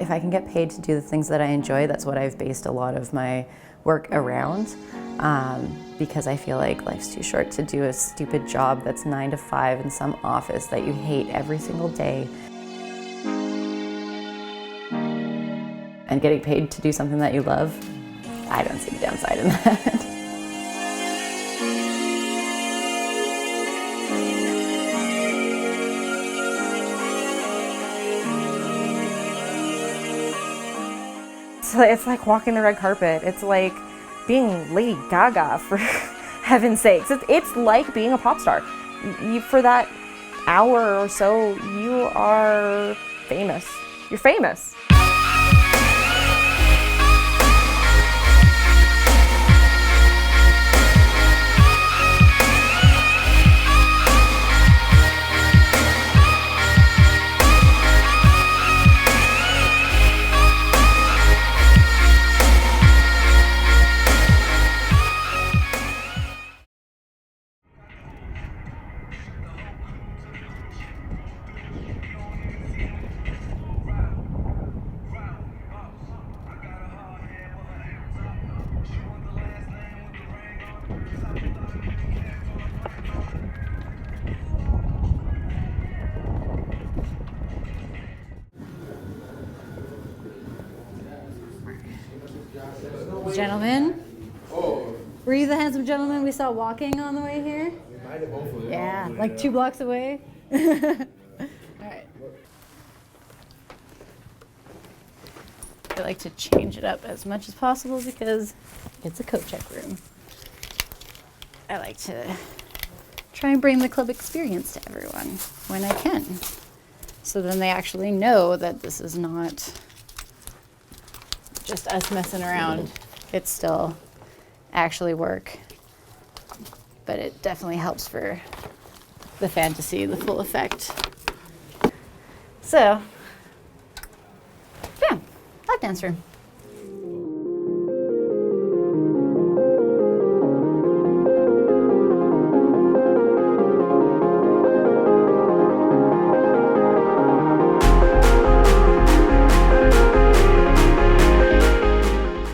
if I can get paid to do the things that I enjoy, that's what I've based a lot of my work around, because I feel like life's too short to do a stupid job that's 9 to 5 in some office that you hate every single day. And getting paid to do something that you love, I don't see the downside in that. It's like walking the red carpet. It's like being Lady Gaga, for heaven's sakes. It's like being a pop star. For that hour or so, you are famous. You're famous. Gentlemen? Were you the handsome gentleman we saw walking on the way here? Yeah, like 2 blocks away. All right. I like to change it up as much as possible because it's a coat check room. I like to try and bring the club experience to everyone when I can. So then they actually know that this is not just us messing around. It's still actually work, but it definitely helps for the fantasy, the full effect. So, yeah, lap dance room.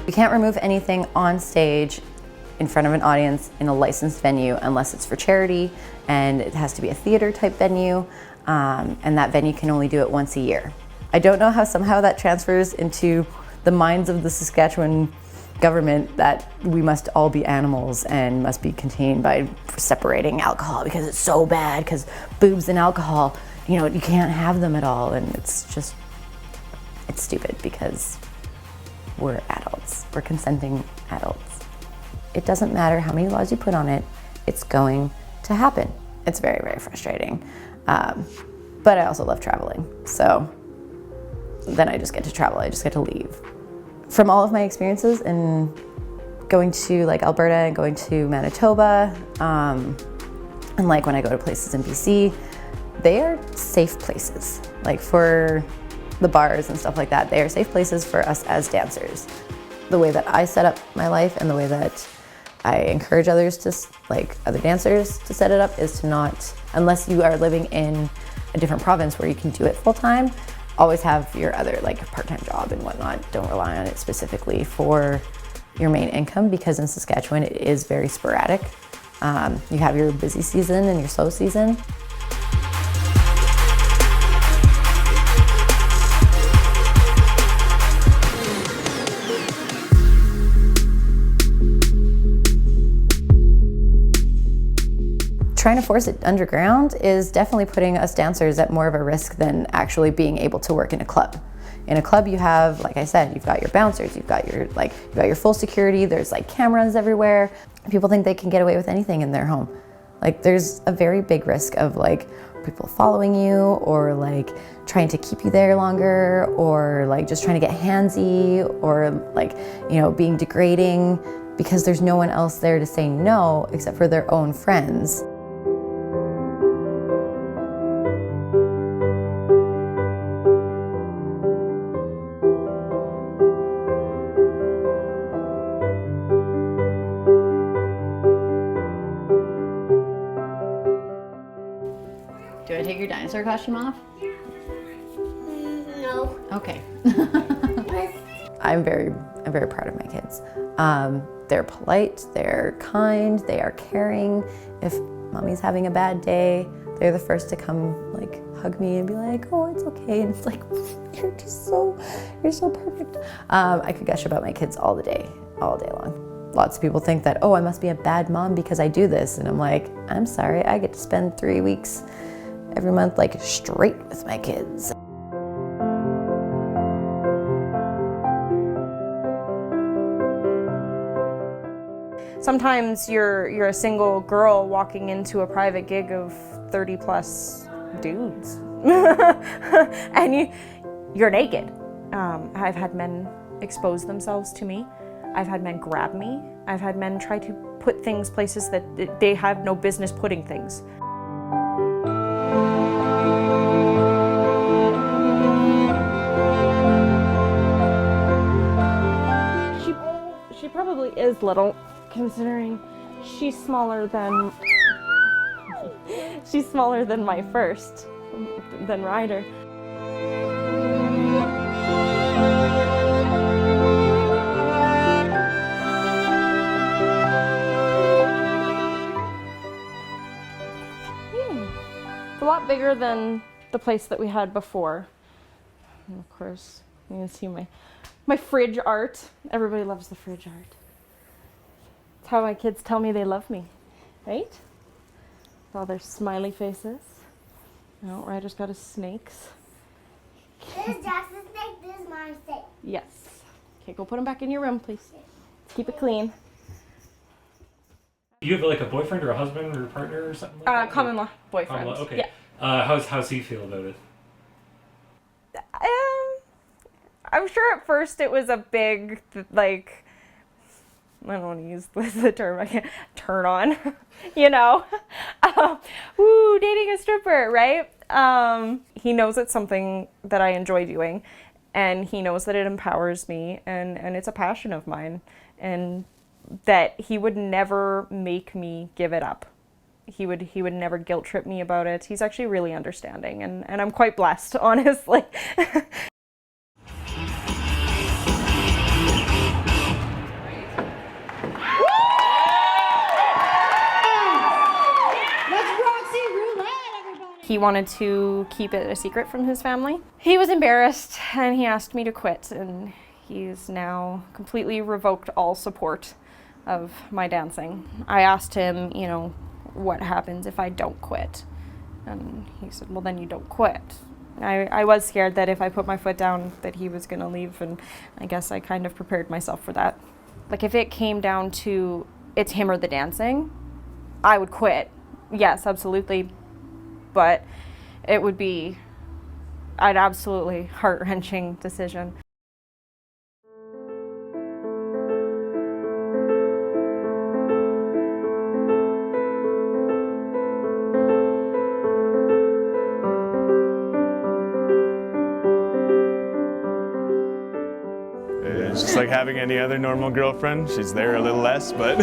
You can't remove anything on stage in front of an audience in a licensed venue unless it's for charity, and it has to be a theater type venue, and that venue can only do it once a year. I don't know how somehow that transfers into the minds of the Saskatchewan government that we must all be animals and must be contained by separating alcohol because it's so bad, because boobs and alcohol, you know, you can't have them at all, and it's just, it's stupid because we're adults, we're consenting adults. It doesn't matter how many laws you put on it, it's going to happen. It's very, very frustrating. But I also love traveling. So then I just get to travel, I just get to leave. From all of my experiences in going to like Alberta and going to Manitoba, and like when I go to places in BC, they are safe places. Like for the bars and stuff like that, they are safe places for us as dancers. The way that I set up my life and the way that I encourage others to, like other dancers to set it up, is to not, unless you are living in a different province where you can do it full time, always have your other like part-time job and whatnot. Don't rely on it specifically for your main income, because in Saskatchewan it is very sporadic. You have your busy season and your slow season. Trying to force it underground is definitely putting us dancers at more of a risk than actually being able to work in a club. In a club you have, like I said, you've got your bouncers, you've got your full security, there's like cameras everywhere. People think they can get away with anything in their home. Like there's a very big risk of like people following you, or like trying to keep you there longer, or like just trying to get handsy, or like, you know, being degrading, because there's no one else there to say no except for their own friends. Do I take your dinosaur costume off? No. Okay. I'm very proud of my kids. They're polite, they're kind, they are caring. If mommy's having a bad day, they're the first to come like hug me and be like, oh, it's okay. And it's like, you're so perfect. I could gush about my kids all day long. Lots of people think that, oh, I must be a bad mom because I do this. And I'm like, I'm sorry, I get to spend 3 weeks every month like straight with my kids. Sometimes you're a single girl walking into a private gig of 30 plus dudes and you're naked. I've had men expose themselves to me. I've had men grab me. I've had men try to put things places that they have no business putting things. She probably is little, considering she's smaller than my first, than Ryder. It's a lot bigger than the place that we had before. And of course, you can see my fridge art. Everybody loves the fridge art. It's how my kids tell me they love me, right? All their smiley faces. Oh, Ryder's got his snakes. This is Jackson's snake, this is my snake. Yes. Okay, go put them back in your room, please. Keep it clean. You have like a boyfriend or a husband or a partner or something like that? Common law boyfriend. Common law, okay. Yeah. How's he feel about it? I'm sure at first it was a big, like, I don't want to use the term, I can't, turn on, you know? Woo, dating a stripper, right? He knows it's something that I enjoy doing, and he knows that it empowers me, and it's a passion of mine, and that he would never make me give it up. He would never guilt trip me about it. He's actually really understanding, and I'm quite blessed, honestly. He wanted to keep it a secret from his family. He was embarrassed and he asked me to quit, and he's now completely revoked all support of my dancing. I asked him, you know, what happens if I don't quit? And he said, well, then you don't quit. I was scared that if I put my foot down that he was gonna leave, and I guess I kind of prepared myself for that. Like if it came down to it's him or the dancing, I would quit. Yes, absolutely. But it would be an absolutely heart-wrenching decision. It's just like having any other normal girlfriend. She's there a little less, but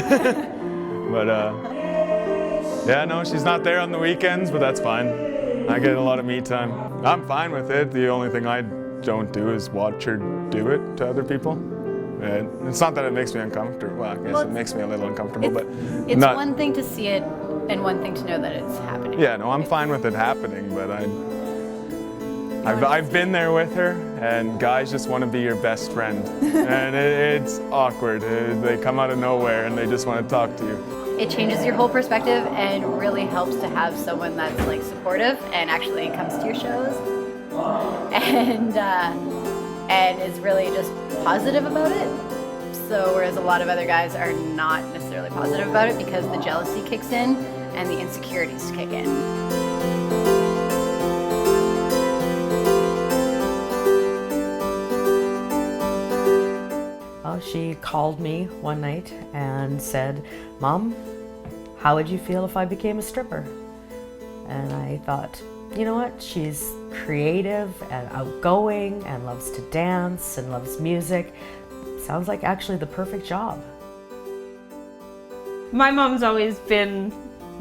yeah, no, she's not there on the weekends, but that's fine. I get a lot of me time. I'm fine with it. The only thing I don't do is watch her do it to other people. And it's not that it makes me uncomfortable. Well, I guess it makes me a little uncomfortable, but It's not, one thing to see it and one thing to know that it's happening. Yeah, no, I'm fine with it happening, but I've been there with her, and guys just want to be your best friend. And it's awkward. They come out of nowhere and they just want to talk to you. It changes your whole perspective and really helps to have someone that's like supportive and actually comes to your shows and is really just positive about it. So whereas a lot of other guys are not necessarily positive about it because the jealousy kicks in and the insecurities kick in. Well, she called me one night and said, "Mom, how would you feel if I became a stripper?" And I thought, you know what? She's creative and outgoing and loves to dance and loves music. Sounds like actually the perfect job. My mom's always been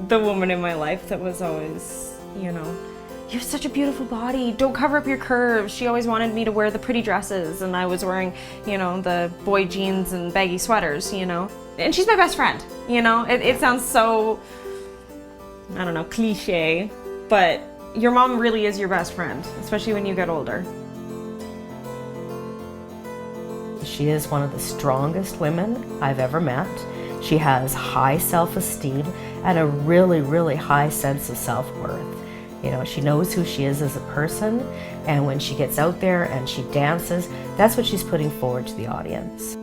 the woman in my life that was always, you know, you have such a beautiful body. Don't cover up your curves. She always wanted me to wear the pretty dresses, and I was wearing, you know, the boy jeans and baggy sweaters, you know. And she's my best friend, you know. It sounds so, I don't know, cliche, but your mom really is your best friend, especially when you get older. She is one of the strongest women I've ever met. She has high self-esteem and a really, really high sense of self-worth. You know, she knows who she is as a person, and when she gets out there and she dances, that's what she's putting forward to the audience.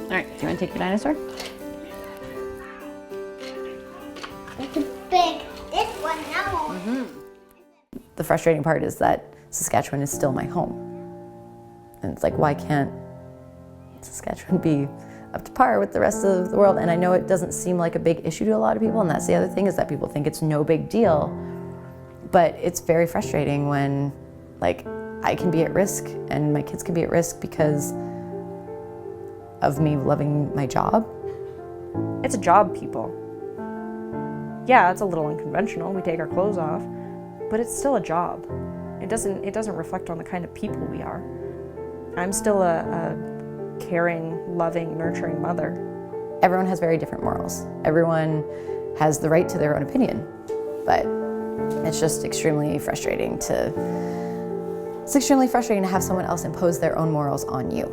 All right, do you want to take your dinosaur? It's big. This one, no. The frustrating part is that Saskatchewan is still my home. And it's like, why can't Saskatchewan be up to par with the rest of the world? And I know it doesn't seem like a big issue to a lot of people, and that's the other thing, is that people think it's no big deal. But it's very frustrating when, like, I can be at risk and my kids can be at risk because of me loving my job. It's a job, people. Yeah, it's a little unconventional. We take our clothes off, but it's still a job. It doesn't reflect on the kind of people we are. I'm still a caring, loving, nurturing mother. Everyone has very different morals. Everyone has the right to their own opinion, but it's just extremely frustrating to have someone else impose their own morals on you.